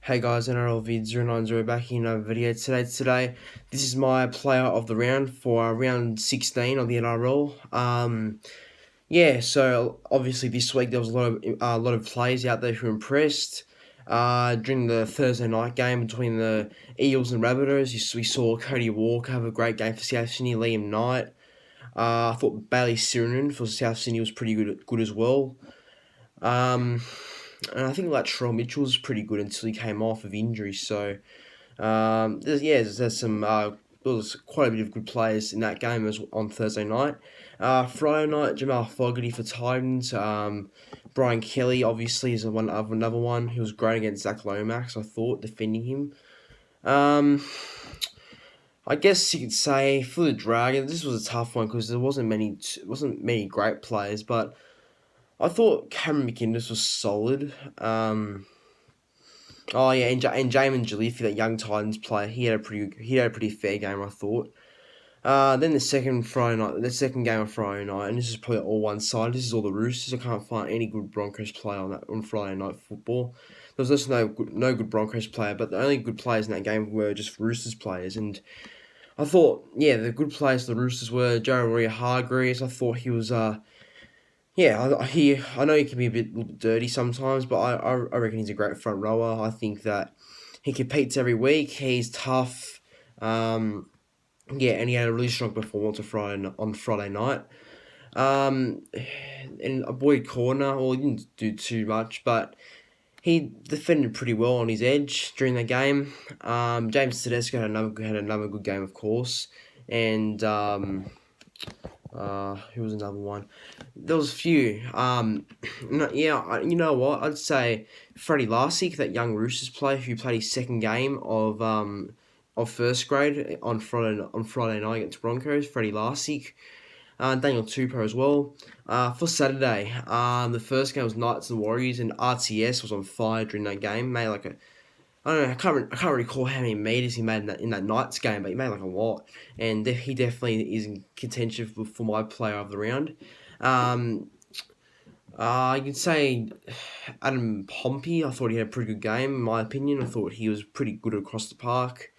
Hey guys, NRL vid 090 back in another video today. This is my player of the round for round 16 of the NRL. So obviously this week there was a lot of players out there who impressed. During the Thursday night game between the Eels and Rabbitohs, we saw Cody Walker have a great game for South Sydney. Liam Knight. I thought Bailey Sirinen for South Sydney was pretty good as well. And I think Latrell Mitchell was pretty good until he came off of injury. So there's some there was quite a bit of good players in that game as on Thursday night. Friday night, Jamal Fogarty for Titans. Brian Kelly obviously is another one. He was great against Zach Lomax, I thought, defending him. I guess you could say for the Dragons, this was a tough one because there wasn't many great players, but I thought Cameron McInnes was solid. And Jamin Jalifi, that young Titans player, he had a pretty fair game, I thought. Then the second game of Friday night, and this is probably all one side. This is all the Roosters. I can't find any good Broncos player on Friday night football. There was also no good Broncos player, but the only good players in that game were just Roosters players. And I thought, the good players the Roosters were Jeremiah Hargreaves. I thought he was I know he can be a bit dirty sometimes, but I reckon he's a great front rower. I think that he competes every week. He's tough. And he had a really strong performance on Friday night. And Boyd Corner, well, he didn't do too much, but he defended pretty well on his edge during the game. James Tedesco had another good game, of course, and who was another one? There was a few. You know what? I'd say Freddie Larsick, that young Roosters player who played his second game of first grade on Friday night against Broncos. Freddie Larsick. Daniel Tupou as well. For Saturday, the first game was Knights and Warriors, and RTS was on fire during that game. Made I don't know. I can't recall how many meters he made in that Knights game, but he made a lot, and he definitely is in contention for my player of the round. You could say Adam Pompey. I thought he had a pretty good game, in my opinion. I thought he was pretty good across the park.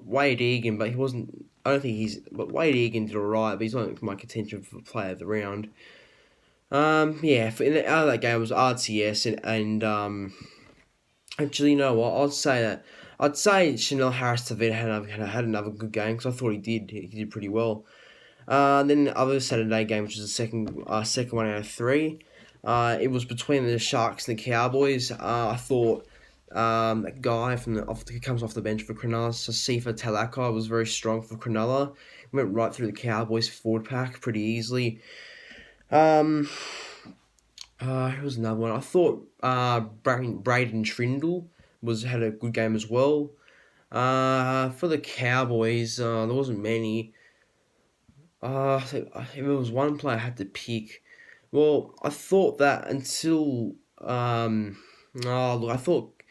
Wade Egan, but he wasn't. I don't think he's. But Wade Egan did alright, but he's not my contention for player of the round. Out of that game was RTS and actually, you know what? I'd say Chanel Harris Tavita had another good game because I thought he did pretty well. Then the other Saturday game, which was the second one out of three, it was between the Sharks and the Cowboys. I thought that guy who comes off the bench for Cronulla, Sifa Talaka, was very strong for Cronulla. Went right through the Cowboys forward pack pretty easily. Who was another one? I thought Braden Trindle had a good game as well. For the Cowboys, there wasn't many. If there was one player I had to pick, well, I thought that until I thought,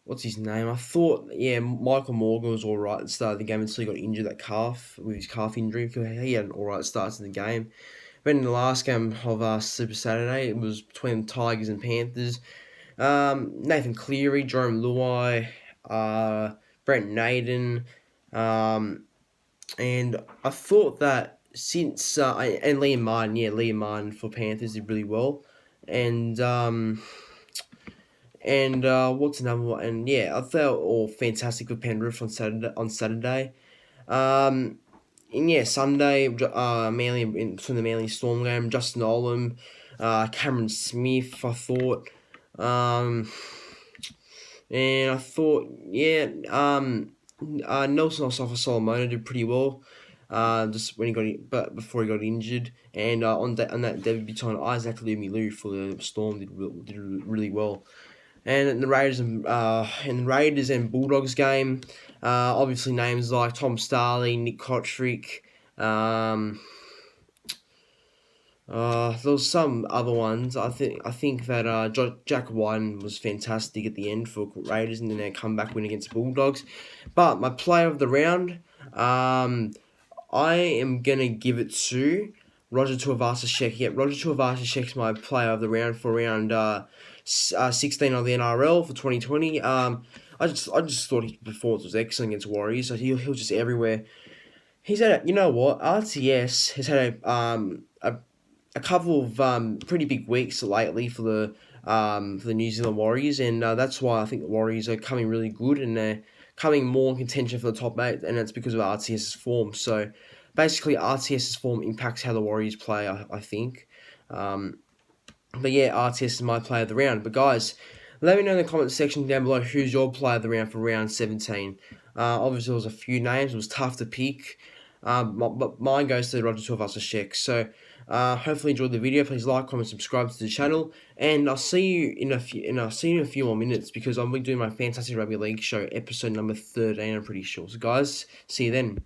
what's his name? I thought, Michael Morgan was alright at the start of the game until he got injured with his calf injury. He had an alright start to the game. But in the last game of Super Saturday, it was between Tigers and Panthers. Nathan Cleary, Jerome Luai, Brent Naden, and I thought that since and Liam Martin for Panthers did really well, and what's another one? And I thought all fantastic for Penrith on Saturday. Sunday, Manly from the Manly Storm game, Justin Olam, Cameron Smith, I thought, and I thought, Nelson Osofo-Solomona did pretty well, just when before he got injured, and on that debutant Isaac Lumilu for the Storm did really well. And in the Raiders and Bulldogs game, obviously names like Tom Starley, Nick Kotrick, there was some other ones. I think that Jack Wyden was fantastic at the end for Raiders, and then their comeback win against Bulldogs. But my player of the round, I am gonna give it to Roger Tuivasa-Sheck. Yeah, Roger Tuivasa-Sheck's my player of the round for round 16 of the NRL for 2020. I just thought his performance was excellent against Warriors. So he was just everywhere. He's had you know what, RTS has had a couple of pretty big weeks lately for the New Zealand Warriors, and that's why I think the Warriors are coming really good, and they're coming more in contention for the top eight, and it's because of RTS's form. So basically, RTS's form impacts how the Warriors play. I think. Um, but yeah, RTS is my player of the round. But guys, let me know in the comment section down below who's your player of the round for round 17. Obviously, there was a few names. It was tough to pick. But mine goes to Roger Tuivasa-Sheck. So hopefully you enjoyed the video. Please like, comment, subscribe to the channel, and I'll see you in a few. And I'll see you in a few more minutes because I'm doing my Fantastic Rugby League show episode number 13. I'm pretty sure. So guys, see you then.